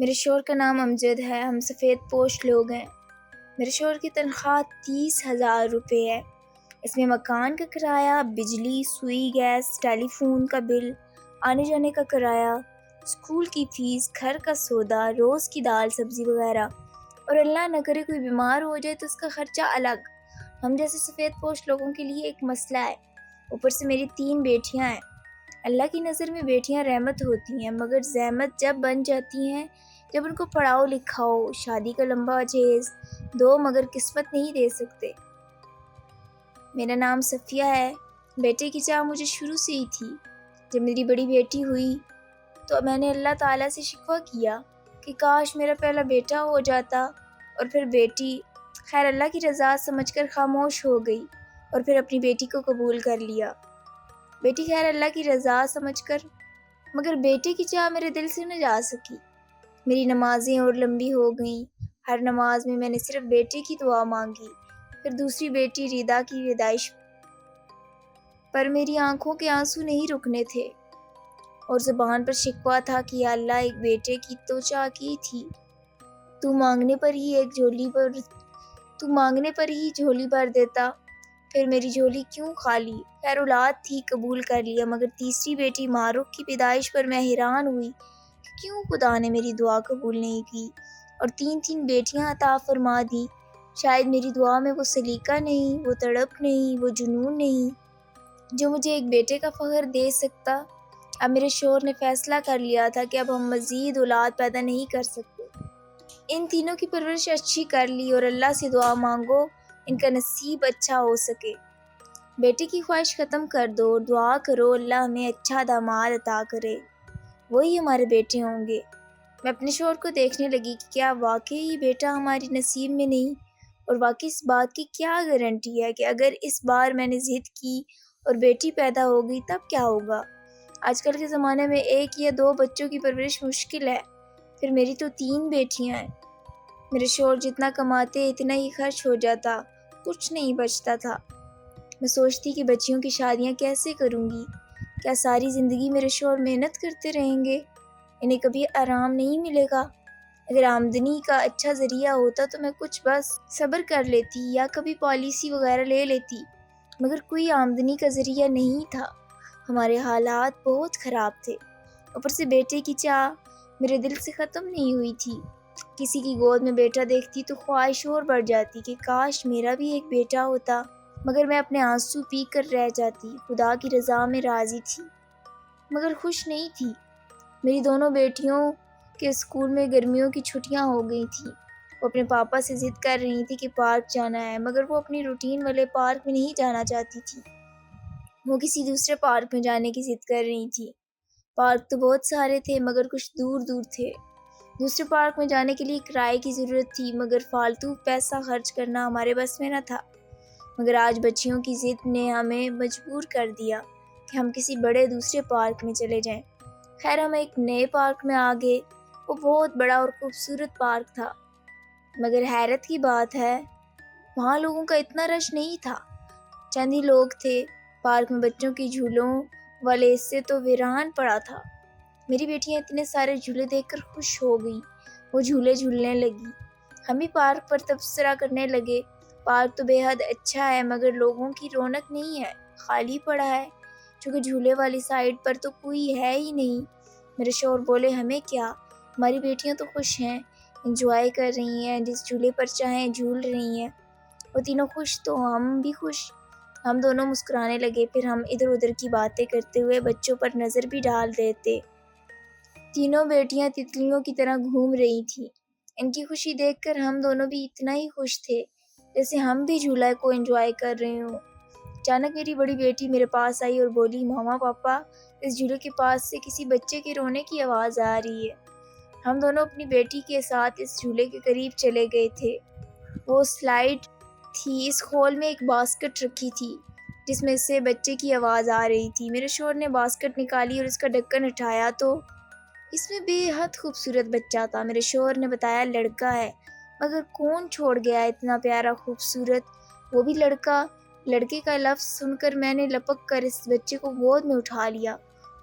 میرے شوہر کا نام امجد ہے، ہم سفید پوش لوگ ہیں۔ میرے شوہر کی تنخواہ 30,000 روپے ہے۔ اس میں مکان کا کرایہ، بجلی، سوئی، گیس، ٹیلی فون کا بل، آنے جانے کا کرایہ، اسکول کی فیس، گھر کا سودا، روز کی دال سبزی وغیرہ، اور اللہ نہ کرے کوئی بیمار ہو جائے تو اس کا خرچہ الگ۔ ہم جیسے سفید پوش لوگوں کے لیے ایک مسئلہ ہے۔ اوپر سے میری 3 بیٹیاں ہیں۔ اللہ کی نظر میں بیٹیاں رحمت ہوتی ہیں، مگر زحمت جب بن جاتی ہیں جب ان کو پڑھاؤ لکھاؤ، شادی کا لمبا جہیز دو مگر قسمت نہیں دے سکتے۔ میرا نام صفیہ ہے۔ بیٹے کی چاہ مجھے شروع سے ہی تھی۔ جب میری بڑی بیٹی ہوئی تو میں نے اللہ تعالیٰ سے شکوہ کیا کہ کاش میرا پہلا بیٹا ہو جاتا اور پھر بیٹی۔ خیر اللہ کی رضا سمجھ کر خاموش ہو گئی اور پھر اپنی بیٹی کو قبول کر لیا۔ بیٹی خیر اللہ کی رضا سمجھ کر، مگر بیٹے کی چاہ میرے دل سے نہ جا سکی۔ میری نمازیں اور لمبی ہو گئیں۔ ہر نماز میں نے صرف بیٹے کی دعا مانگی، پھر دوسری بیٹی ریدا کی پیدائش پر میری آنکھوں کے آنسو نہیں رکنے تھے اور زبان پر شکوہ تھا کہ یا اللہ ایک بیٹے کی تو چاہ کی تھی، تو مانگنے پر ہی جھولی بھر دیتا، پھر میری جھولی کیوں خالی؟ خیر اولاد تھی، قبول کر لیا، مگر تیسری بیٹی معروف کی پیدائش پر میں حیران ہوئی کہ کیوں خدا نے میری دعا قبول نہیں کی اور 3 بیٹیاں عطا فرما دی۔ شاید میری دعا میں وہ سلیقہ نہیں، وہ تڑپ نہیں، وہ جنون نہیں جو مجھے ایک بیٹے کا فخر دے سکتا۔ اب میرے شوہر نے فیصلہ کر لیا تھا کہ اب ہم مزید اولاد پیدا نہیں کر سکتے۔ ان تینوں کی پرورش اچھی کر لی اور اللہ سے دعا مانگو ان کا نصیب اچھا ہو سکے۔ بیٹے کی خواہش ختم کر دو اور دعا کرو اللہ ہمیں اچھا داماد عطا کرے، وہی ہمارے بیٹے ہوں گے۔ میں اپنے شوہر کو دیکھنے لگی کہ کیا واقعی یہ بیٹا ہماری نصیب میں نہیں، اور واقعی اس بات کی کیا گارنٹی ہے کہ اگر اس بار میں نے ضد کی اور بیٹی پیدا ہو گئی تب کیا ہوگا؟ آج کل کے زمانے میں 1 یا 2 بچوں کی پرورش مشکل ہے، پھر میری تو 3 بیٹیاں ہیں۔ میرے شوہر جتنا کماتے اتنا ہی خرچ ہو جاتا، کچھ نہیں بچتا تھا۔ میں سوچتی کہ بچیوں کی شادیاں کیسے کروں گی؟ کیا ساری زندگی میرے شوہر محنت کرتے رہیں گے؟ انہیں کبھی آرام نہیں ملے گا؟ اگر آمدنی کا اچھا ذریعہ ہوتا تو میں کچھ بس صبر کر لیتی یا کبھی پالیسی وغیرہ لے لیتی، مگر کوئی آمدنی کا ذریعہ نہیں تھا۔ ہمارے حالات بہت خراب تھے۔ اوپر سے بیٹے کی چاہ میرے دل سے ختم نہیں ہوئی تھی۔ کسی کی گود میں بیٹا دیکھتی تو خواہش اور بڑھ جاتی کہ کاش میرا بھی ایک بیٹا ہوتا، مگر میں اپنے آنسو پی کر رہ جاتی۔ خدا کی رضا میں راضی تھی مگر خوش نہیں تھی۔ میری دونوں بیٹیوں کے اسکول میں گرمیوں کی چھٹیاں ہو گئی تھیں۔ وہ اپنے پاپا سے ضد کر رہی تھی کہ پارک جانا ہے، مگر وہ اپنی روٹین والے پارک میں نہیں جانا چاہتی تھی۔ وہ کسی دوسرے پارک میں جانے کی ضد کر رہی تھی۔ پارک تو بہت سارے تھے مگر کچھ دور دور تھے۔ دوسرے پارک میں جانے کے لیے کرائے کی ضرورت تھی، مگر فالتو پیسہ خرچ کرنا ہمارے بس میں نہ تھا۔ مگر آج بچیوں کی ضد نے ہمیں مجبور کر دیا کہ ہم کسی بڑے دوسرے پارک میں چلے جائیں۔ خیر ہم ایک نئے پارک میں آ گئے۔ وہ بہت بڑا اور خوبصورت پارک تھا، مگر حیرت کی بات ہے وہاں لوگوں کا اتنا رش نہیں تھا، چند ہی لوگ تھے۔ پارک میں بچوں کی جھولوں والے حصے تو ویران پڑا تھا۔ میری بیٹیاں اتنے سارے جھولے دیکھ کر خوش ہو گئیں، وہ جھولے جھولنے لگی۔ ہم بھی پارک پر تبصرہ کرنے لگے، پارک تو بے حد اچھا ہے مگر لوگوں کی رونق نہیں ہے، خالی پڑا ہے، چونکہ جھولے والی سائڈ پر تو کوئی ہے ہی نہیں۔ میرے شوہر بولے ہمیں کیا، ہماری بیٹیاں تو خوش ہیں، انجوائے کر رہی ہیں، جس جھولے پر چاہیں جھول رہی ہیں۔ وہ تینوں خوش تو ہم بھی خوش۔ ہم دونوں مسکرانے لگے، پھر ہم ادھر ادھر کی باتیں کرتے ہوئے بچوں پر نظر بھی ڈال دیتے۔ تینوں بیٹیاں تتلیوں کی طرح گھوم رہی تھیں۔ ان کی خوشی دیکھ کر ہم دونوں بھی اتنا ہی خوش تھے جیسے ہم بھی جھولا کو انجوائے کر رہے ہوں۔ اچانک میری بڑی بیٹی میرے پاس آئی اور بولی ماما پاپا اس جھولے کے پاس سے کسی بچے کے رونے کی آواز آ رہی ہے۔ ہم دونوں اپنی بیٹی کے ساتھ اس جھولے کے قریب چلے گئے تھے۔ وہ سلائیڈ تھی، اس خول میں ایک باسکٹ رکھی تھی جس میں سے بچے کی آواز آ رہی تھی۔ میرے شوہر نے باسکٹ نکالی اور اس کا ڈھکن اٹھایا تو اس میں بے حد خوبصورت بچہ تھا۔ میرے شوہر نے بتایا لڑکا ہے، مگر کون چھوڑ گیا اتنا پیارا خوبصورت، وہ بھی لڑکا؟ لڑکے کا لفظ سن کر میں نے لپک کر اس بچے کو گود میں اٹھا لیا۔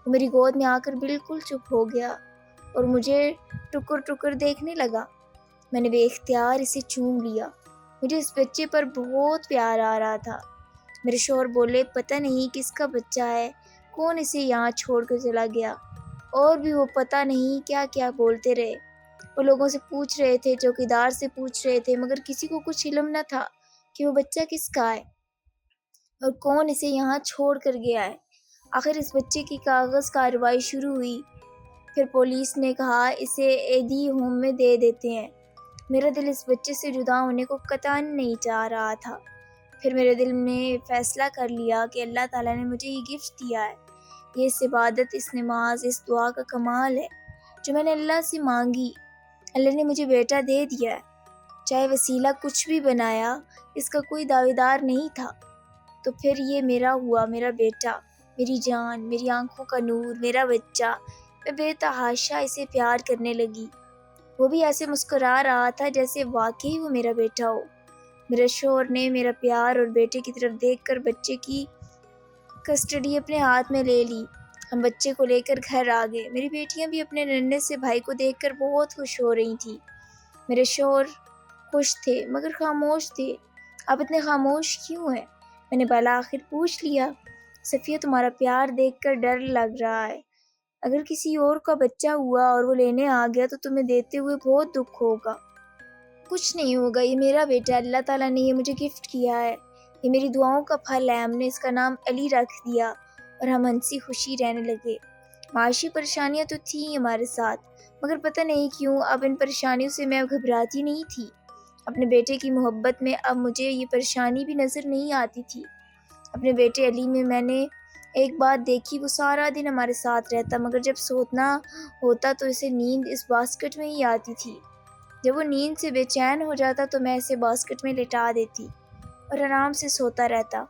وہ میری گود میں آ کر بالکل چپ ہو گیا اور مجھے ٹکر ٹکر دیکھنے لگا۔ میں نے بے اختیار اسے چوم لیا۔ مجھے اس بچے پر بہت پیار آ رہا تھا۔ میرے شوہر بولے پتہ نہیں کس کا بچہ ہے، کون اسے یہاں چھوڑ کر چلا گیا، اور بھی وہ پتہ نہیں کیا کیا بولتے رہے۔ وہ لوگوں سے پوچھ رہے تھے، چوکیدار سے پوچھ رہے تھے، مگر کسی کو کچھ علم نہ تھا کہ وہ بچہ کس کا ہے اور کون اسے یہاں چھوڑ کر گیا ہے۔ آخر اس بچے کی کاغذ کارروائی شروع ہوئی۔ پھر پولیس نے کہا اسے ایدی ہوم میں دے دیتے ہیں۔ میرا دل اس بچے سے جدا ہونے کو قطعاً نہیں چاہ رہا تھا۔ پھر میرے دل نے فیصلہ کر لیا کہ اللہ تعالیٰ نے مجھے یہ گفٹ دیا ہے، یہ اس عبادت، اس نماز، اس دعا کا کمال ہے جو میں نے اللہ سے مانگی۔ اللہ نے مجھے بیٹا دے دیا ہے، چاہے وسیلہ کچھ بھی بنایا، اس کا کوئی دعویدار نہیں تھا۔ تو پھر یہ میرا ہوا، میرا بیٹا، میری جان، میری آنکھوں کا نور، میرا بچہ۔ میں بے تحاشا اسے پیار کرنے لگی۔ وہ بھی ایسے مسکرا رہا تھا جیسے واقعی وہ میرا بیٹا ہو۔ میرے شوہر نے میرا پیار اور بیٹے کی طرف دیکھ کر بچے کی کسٹڈی اپنے ہاتھ میں لے لی۔ ہم بچے کو لے کر گھر آ گئے۔ میری بیٹیاں بھی اپنے ننھے سے بھائی کو دیکھ کر بہت خوش ہو رہی تھیں۔ میرے شوہر خوش تھے مگر خاموش تھے۔ آپ اتنے خاموش کیوں ہیں؟ میں نے بالآخر پوچھ لیا۔ صفیہ، تمہارا پیار دیکھ کر ڈر لگ رہا ہے۔ اگر کسی اور کا بچہ ہوا اور وہ لینے آ گیا تو تمہیں دیتے ہوئے بہت دکھ ہوگا۔ کچھ نہیں ہوگا، یہ میرا بیٹا ہے، اللہ تعالیٰ نے یہ مجھے گفٹ کیا ہے، یہ میری دعاؤں کا پھل ہے۔ ہم نے اس کا نام علی رکھ دیا اور ہم ہنسی خوشی رہنے لگے۔ معاشی پریشانیاں تو تھیں ہمارے ساتھ، مگر پتہ نہیں کیوں اب ان پریشانیوں سے میں گھبراتی نہیں تھی۔ اپنے بیٹے کی محبت میں اب مجھے یہ پریشانی بھی نظر نہیں آتی تھی۔ اپنے بیٹے علی میں نے ایک بات دیکھی، وہ سارا دن ہمارے ساتھ رہتا، مگر جب سونا ہوتا تو اسے نیند اس باسکٹ میں ہی آتی تھی۔ جب وہ نیند سے بے چین ہو جاتا تو میں اسے باسکٹ میں لٹا دیتی اور آرام سے سوتا رہتا۔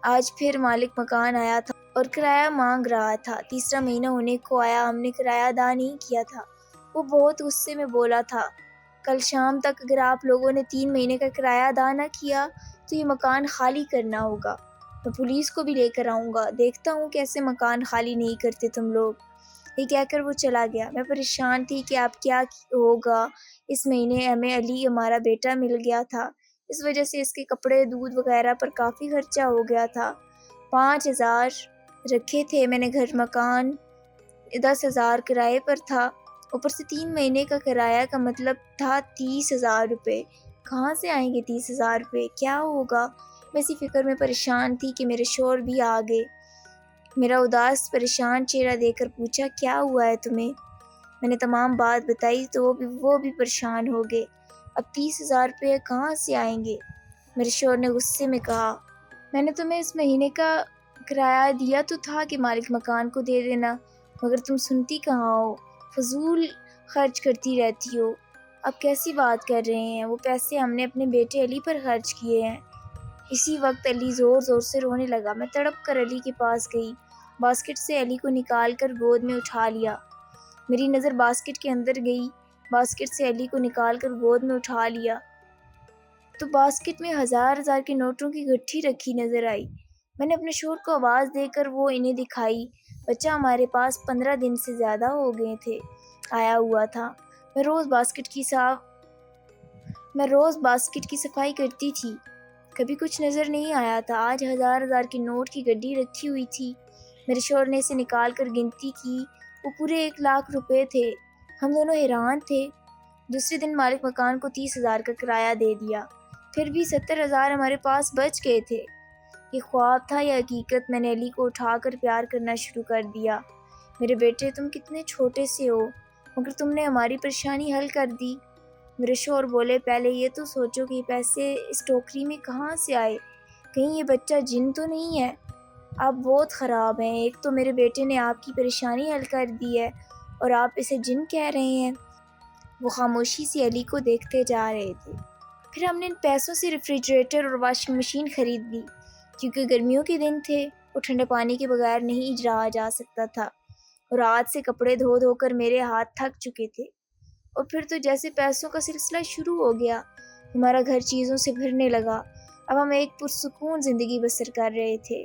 آج پھر مالک مکان آیا تھا اور کرایہ مانگ رہا تھا۔ تیسرا مہینہ ہونے کو آیا، ہم نے کرایہ ادا نہیں کیا تھا۔ وہ بہت غصے میں بولا تھا، کل شام تک اگر آپ لوگوں نے 3 مہینے کا کرایہ ادا نہ کیا تو یہ مکان خالی کرنا ہوگا۔ میں پولیس کو بھی لے کر آؤں گا، دیکھتا ہوں کیسے مکان خالی نہیں کرتے تم لوگ۔ یہ کہہ کر وہ چلا گیا۔ میں پریشان تھی کہ اب کیا ہوگا۔ اس مہینے ہمیں علی ہمارا بیٹا مل گیا تھا، اس وجہ سے اس کے کپڑے، دودھ وغیرہ پر کافی خرچہ ہو گیا تھا۔ 5,000 رکھے تھے میں نے، گھر مکان 10,000 کرائے پر تھا، اوپر سے 3 مہینے کا کرایہ کا مطلب تھا 30,000 روپے۔ کہاں سے آئیں گے 30,000 روپے؟ کیا ہوگا؟ میں اسی فکر میں پریشان تھی کہ میرے شوہر بھی آ گئے۔ میرا اداس پریشان چہرہ دیکھ کر پوچھا، کیا ہوا ہے تمہیں؟ میں نے تمام بات بتائی تو وہ بھی پریشان ہو گئے۔ اب 30,000 روپے کہاں سے آئیں گے؟ میرے شوہر نے غصے میں کہا، میں نے تمہیں اس مہینے کا کرایہ دیا تو تھا کہ مالک مکان کو دے دینا، مگر تم سنتی کہاں ہو، فضول خرچ کرتی رہتی ہو۔ اب کیسی بات کر رہے ہیں؟ وہ پیسے ہم نے اپنے بیٹے علی پر خرچ کیے ہیں۔ اسی وقت علی زور زور سے رونے لگا۔ میں تڑپ کر علی کے پاس گئی، باسکٹ سے علی کو نکال کر گود میں اٹھا لیا۔ میری نظر باسکٹ کے اندر گئی، باسکٹ سے علی کو نکال کر گود میں اٹھا لیا تو باسکٹ میں 1,000 کے نوٹوں کی گٹھی رکھی نظر آئی۔ میں نے اپنے شوہر کو آواز دے کر وہ انہیں دکھائی۔ بچہ ہمارے پاس 15 دن سے زیادہ ہو گئے تھے آیا ہوا تھا۔ میں روز باسکٹ کی صفائی کرتی تھی، کبھی کچھ نظر نہیں آیا تھا۔ آج 1,000 کے نوٹ کی گڈی رکھی ہوئی تھی۔ میرے شوہر نے اسے نکال کر گنتی کی، وہ پورے 1,00,000 روپے تھے۔ ہم دونوں حیران تھے۔ دوسرے دن مالک مکان کو 30,000 کا کرایہ دے دیا، پھر بھی 70,000 ہمارے پاس بچ گئے تھے۔ یہ خواب تھا یا حقیقت؟ میں نے علی کو اٹھا کر پیار کرنا شروع کر دیا۔ میرے بیٹے، تم کتنے چھوٹے سے ہو مگر تم نے ہماری پریشانی حل کر دی۔ میرے شوہر بولے، پہلے یہ تو سوچو کہ یہ پیسے اس ٹوکری میں کہاں سے آئے، کہیں یہ بچہ جن تو نہیں ہے؟ آپ بہت خراب ہیں، ایک تو میرے بیٹے نے آپ کی پریشانی حل کر دی ہے اور آپ اسے جن کہہ رہے ہیں۔ وہ خاموشی سے علی کو دیکھتے جا رہے تھے۔ پھر ہم نے ان پیسوں سے ریفریجریٹر اور واشنگ مشین خرید لی، کیونکہ گرمیوں کے دن تھے اور ٹھنڈے پانی کے بغیر نہیں رہا جا سکتا تھا، اور ہاتھ سے کپڑے دھو دھو کر میرے ہاتھ تھک چکے تھے۔ اور پھر تو جیسے پیسوں کا سلسلہ شروع ہو گیا، ہمارا گھر چیزوں سے بھرنے لگا۔ اب ہم ایک پرسکون زندگی بسر کر رہے تھے۔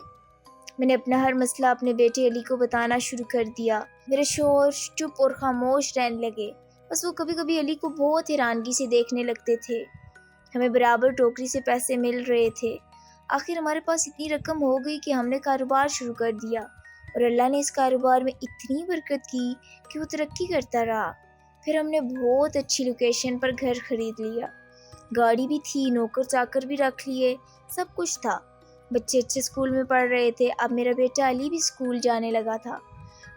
میں نے اپنا ہر مسئلہ اپنے بیٹے علی کو بتانا شروع کر دیا۔ میرے شوہر چپ اور خاموش رہنے لگے، بس وہ کبھی کبھی علی کو بہت حیرانگی سے دیکھنے لگتے تھے۔ ہمیں برابر ٹوکری سے پیسے مل رہے تھے۔ آخر ہمارے پاس اتنی رقم ہو گئی کہ ہم نے کاروبار شروع کر دیا، اور اللہ نے اس کاروبار میں اتنی برکت کی کہ وہ ترقی کرتا رہا۔ پھر ہم نے بہت اچھی لوکیشن پر گھر خرید لیا، گاڑی بھی تھی، نوکر چاکر بھی رکھ لیے، سب کچھ تھا۔ بچے اچھے اسکول میں پڑھ رہے تھے۔ اب میرا بیٹا علی بھی اسکول جانے لگا تھا۔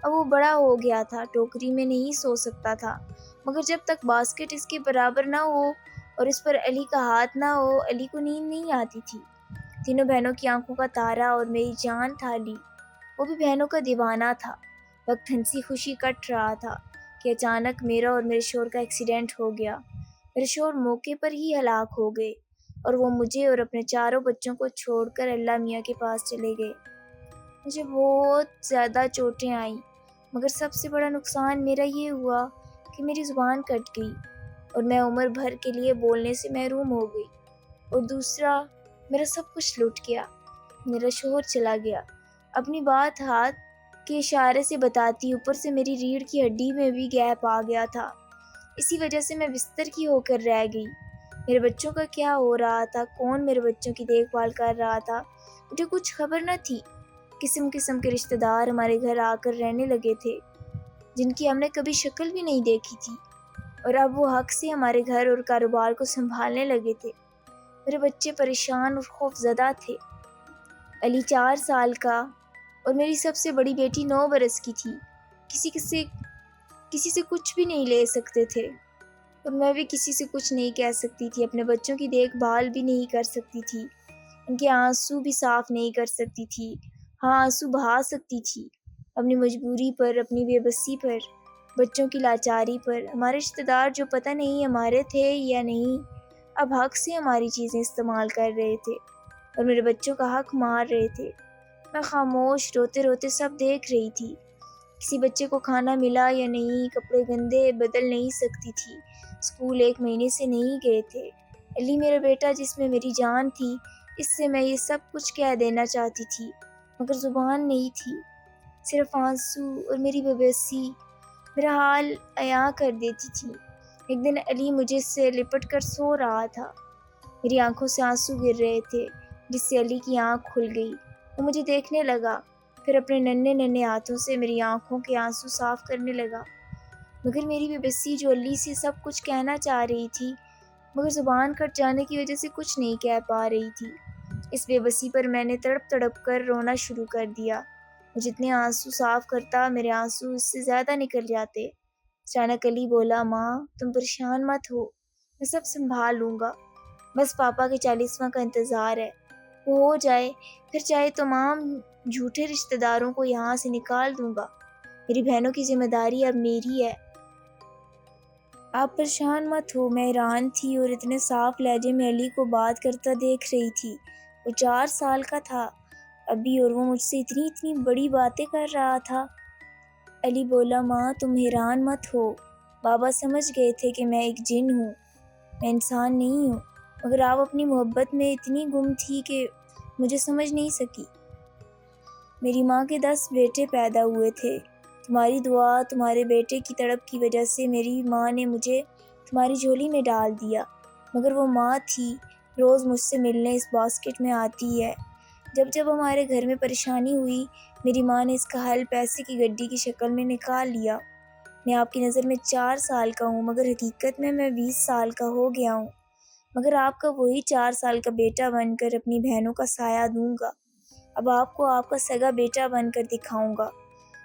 اب وہ بڑا ہو گیا تھا، ٹوکری میں نہیں سو سکتا تھا، مگر جب تک باسکٹ اس کے برابر نہ ہو اور اس پر علی کا ہاتھ نہ ہو، علی کو نیند نہیں آتی تھی۔ تینوں بہنوں کی آنکھوں کا تارا اور میری جان تھا علی، وہ بھی بہنوں کا دیوانہ تھا۔ وقت ہنسی خوشی کٹ رہا تھا کہ اچانک میرا اور میرے شوہر کا ایکسیڈنٹ ہو گیا۔ میرے شوہر موقع پر ہی ہلاک ہو گئے، اور وہ مجھے اور اپنے چاروں بچوں کو چھوڑ کر اللہ میاں کے پاس چلے گئے۔ مجھے بہت زیادہ چوٹیں آئیں، مگر سب سے بڑا نقصان میرا یہ ہوا کہ میری زبان کٹ گئی اور میں عمر بھر کے لیے بولنے سے محروم ہو گئی، اور دوسرا میرا سب کچھ لٹ گیا۔ میرا شوہر چلا گیا، اپنی بات ہاتھ کے اشارے سے بتاتی، اوپر سے میری ریڑھ کی ہڈی میں بھی گیپ آ گیا تھا۔ اسی وجہ سے میں بستر کی ہو کر رہ گئی۔ میرے بچوں کا کیا ہو رہا تھا، کون میرے بچوں کی دیکھ بھال کر رہا تھا، مجھے کچھ خبر نہ تھی۔ قسم قسم کے رشتہ دار ہمارے گھر آ کر رہنے لگے تھے، جن کی ہم نے کبھی شکل بھی نہیں دیکھی تھی، اور اب وہ حق سے ہمارے گھر اور کاروبار کو سنبھالنے لگے تھے۔ میرے بچے پریشان اور خوف زدہ تھے۔ علی 4 سال کا اور میری سب سے بڑی بیٹی 9 برس کی تھی۔ کسی سے کچھ بھی نہیں لے سکتے تھے، اور میں بھی کسی سے کچھ نہیں کہہ سکتی تھی۔ اپنے بچوں کی دیکھ بھال بھی نہیں کر سکتی تھی، ان کے آنسو بھی صاف نہیں کر سکتی تھی۔ ہاں، آنسو بہا سکتی تھی، اپنی مجبوری پر، اپنی بے بسی پر، بچوں کی لاچاری پر۔ ہمارے رشتہ دار جو پتہ نہیں ہمارے تھے یا نہیں، اب حق سے ہماری چیزیں استعمال کر رہے تھے اور میرے بچوں کا حق مار رہے تھے۔ میں خاموش روتے روتے سب دیکھ رہی تھی۔ کسی بچے کو کھانا ملا یا نہیں، کپڑے گندے بدل نہیں سکتی تھی، اسکول 1 مہینے سے نہیں گئے تھے۔ علی میرا بیٹا جس میں میری جان تھی، اس سے میں یہ سب کچھ کہہ دینا چاہتی تھی، مگر زبان نہیں تھی۔ صرف آنسو اور میری بے بسی میرا حال عیاں کر دیتی تھی۔ ایک دن علی مجھے سے لپٹ کر سو رہا تھا، میری آنکھوں سے آنسو گر رہے تھے، جس سے علی کی آنکھ کھل گئی۔ وہ مجھے دیکھنے لگا، پھر اپنے ننھے ننھے ہاتھوں سے میری آنکھوں کے آنسو صاف کرنے لگا۔ مگر میری بے بسی جو علی سے سب کچھ کہنا چاہ رہی تھی، مگر زبان کٹ جانے کی وجہ سے کچھ نہیں کہہ پا رہی تھی، اس بے بسی پر میں نے تڑپ تڑپ کر رونا شروع کر دیا۔ وہ جتنے آنسو صاف کرتا، میرے آنسو اس سے زیادہ نکل جاتے۔ اچانک علی بولا، ماں تم پریشان مت ہو، میں سب سنبھال لوں گا، بس پاپا کے 40واں کا انتظار ہے، وہ ہو جائے پھر چاہے تمام جھوٹے رشتہ داروں کو یہاں سے نکال دوں گا، میری بہنوں کی ذمہ داری اب میری ہے۔ آپ پریشان مت ہو۔ میں حیران تھی اور اتنے صاف لہجے میں علی کو بات کرتا دیکھ رہی تھی۔ وہ 4 سال کا تھا ابھی، اور وہ مجھ سے اتنی بڑی باتیں کر رہا تھا۔ علی بولا، ماں تم حیران مت ہو، بابا سمجھ گئے تھے کہ میں ایک جن ہوں، میں انسان نہیں ہوں، مگر آپ اپنی محبت میں اتنی گم تھی کہ مجھے سمجھ نہیں سکی۔ میری ماں کے 10 بیٹے پیدا ہوئے تھے، تمہاری دعا، تمہارے بیٹے کی تڑپ کی وجہ سے میری ماں نے مجھے تمہاری جھولی میں ڈال دیا، مگر وہ ماں تھی، روز مجھ سے ملنے اس باسکٹ میں آتی ہے۔ جب ہمارے گھر میں پریشانی ہوئی، میری ماں نے اس کا حل پیسے کی گڈی کی شکل میں نکال لیا۔ میں آپ کی نظر میں 4 سال کا ہوں، مگر حقیقت میں 20 سال کا ہو گیا ہوں، مگر آپ کا وہی 4 سال کا بیٹا بن کر اپنی بہنوں کا سایہ دوں گا۔ اب آپ کو آپ کا سگا بیٹا بن کر دکھاؤں گا۔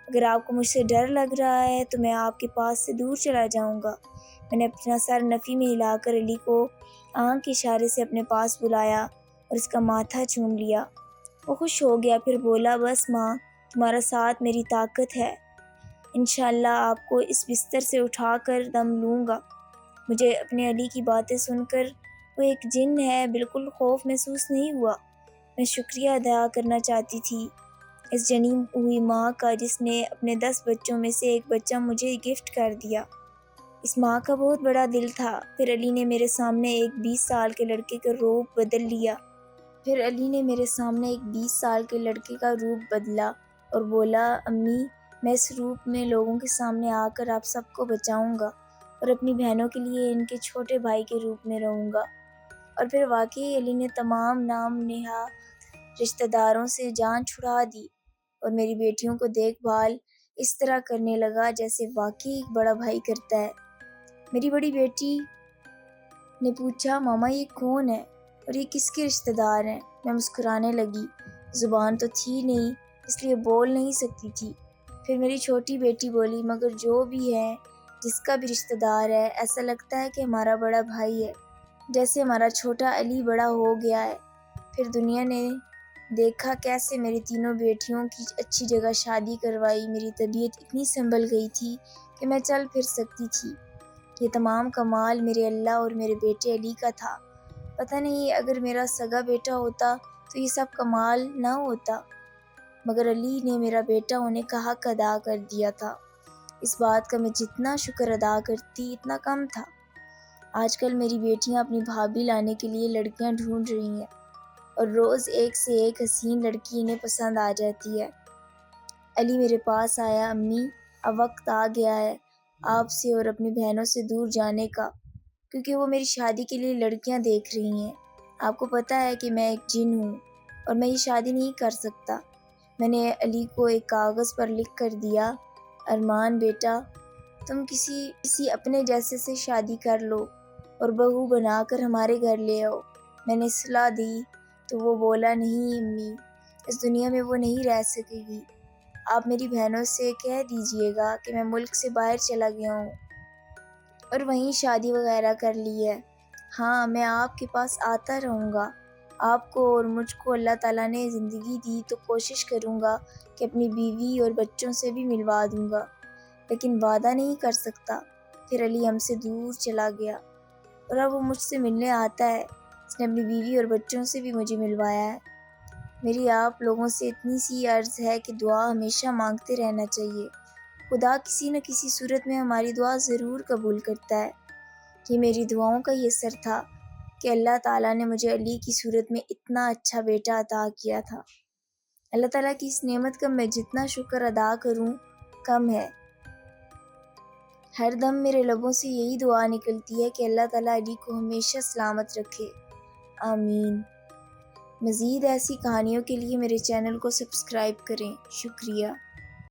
اگر آپ کو مجھ سے ڈر لگ رہا ہے تو میں آپ کے پاس سے دور چلا جاؤں گا۔ میں نے اپنا سر نفی میں ہلا کر علی کو آنکھ کے اشارے سے اپنے پاس بلایا اور اس کا ماتھا چوم لیا۔ وہ خوش ہو گیا، پھر بولا، بس ماں تمہارا ساتھ میری طاقت ہے، انشاءاللہ آپ کو اس بستر سے اٹھا کر دم لوں گا۔ مجھے اپنے علی کی باتیں سن کر وہ ایک جن ہے بالکل خوف محسوس نہیں ہوا۔ میں شکریہ ادا کرنا چاہتی تھی اس جنی ہوئی ماں کا جس نے اپنے 10 بچوں میں سے ایک بچہ مجھے گفٹ کر دیا۔ اس ماں کا بہت بڑا دل تھا۔ پھر علی نے میرے سامنے ایک 20 سال کے لڑکے کا روپ بدل لیا۔ پھر علی نے میرے سامنے ایک 20 سال کے لڑکے کا روپ بدلا اور بولا، امی میں اس روپ میں لوگوں کے سامنے آ کر آپ سب کو بچاؤں گا اور اپنی بہنوں کے لیے ان کے چھوٹے بھائی کے روپ میں رہوں گا۔ اور پھر واقعی علی نے تمام نام نہاد رشتہ داروں سے جان چھڑا دی اور میری بیٹیوں کو دیکھ بھال اس طرح کرنے لگا جیسے واقعی ایک بڑا بھائی کرتا ہے۔ میری بڑی بیٹی نے پوچھا، ماما یہ کون ہے اور یہ کس کے رشتہ دار ہیں؟ میں مسکرانے لگی، زبان تو تھی نہیں اس لیے بول نہیں سکتی تھی۔ پھر میری چھوٹی بیٹی بولی، مگر جو بھی ہے جس کا بھی رشتہ دار ہے، ایسا لگتا ہے کہ ہمارا بڑا بھائی ہے، جیسے ہمارا چھوٹا علی بڑا ہو گیا ہے۔ پھر دنیا نے دیکھا کیسے میری تینوں بیٹیوں کی اچھی جگہ شادی کروائی، میری طبیعت اتنی سنبھل گئی تھی کہ میں چل پھر سکتی تھی۔ یہ تمام کمال میرے اللہ اور میرے بیٹے علی کا تھا۔ پتہ نہیں اگر میرا سگا بیٹا ہوتا تو یہ سب کمال نہ ہوتا، مگر علی نے میرا بیٹا ہونے کا حق ادا کر دیا تھا۔ اس بات کا میں جتنا شکر ادا کرتی اتنا کم تھا۔ آج کل میری بیٹیاں اپنی بھابھی لانے کے لیے لڑکیاں ڈھونڈ رہی ہیں اور روز ایک سے ایک حسین لڑکی انہیں پسند آ جاتی ہے۔ علی میرے پاس آیا، امی اب وقت آ گیا ہے آپ سے اور اپنی بہنوں سے دور جانے کا، کیونکہ وہ میری شادی کے لیے لڑکیاں دیکھ رہی ہیں۔ آپ کو پتہ ہے کہ میں ایک جن ہوں اور میں یہ شادی نہیں کر سکتا۔ میں نے علی کو ایک کاغذ پر لکھ کر دیا، ارمان بیٹا تم کسی اپنے جیسے سے شادی کر لو اور بہو بنا کر ہمارے گھر لے آؤ۔ میں نے صلاح دی تو وہ بولا، نہیں امی اس دنیا میں وہ نہیں رہ سکے گی، آپ میری بہنوں سے کہہ دیجئے گا کہ میں ملک سے باہر چلا گیا ہوں اور وہیں شادی وغیرہ کر لی ہے۔ ہاں میں آپ کے پاس آتا رہوں گا، آپ کو اور مجھ کو اللہ تعالیٰ نے زندگی دی تو کوشش کروں گا کہ اپنی بیوی اور بچوں سے بھی ملوا دوں گا، لیکن وعدہ نہیں کر سکتا۔ پھر علی ہم سے دور چلا گیا اور اب وہ مجھ سے ملنے آتا ہے، اس نے اپنی بیوی اور بچوں سے بھی مجھے ملوایا ہے۔ میری آپ لوگوں سے اتنی سی عرض ہے کہ دعا ہمیشہ مانگتے رہنا چاہیے، خدا کسی نہ کسی صورت میں ہماری دعا ضرور قبول کرتا ہے۔ یہ میری دعاؤں کا ہی اثر تھا کہ اللہ تعالیٰ نے مجھے علی کی صورت میں اتنا اچھا بیٹا عطا کیا تھا۔ اللہ تعالیٰ کی اس نعمت کا میں جتنا شکر ادا کروں کم ہے۔ ہر دم میرے لبوں سے یہی دعا نکلتی ہے کہ اللہ تعالیٰ علی کو ہمیشہ سلامت رکھے، آمین۔ مزید ایسی کہانیوں کے لیے میرے چینل کو سبسکرائب کریں۔ شکریہ۔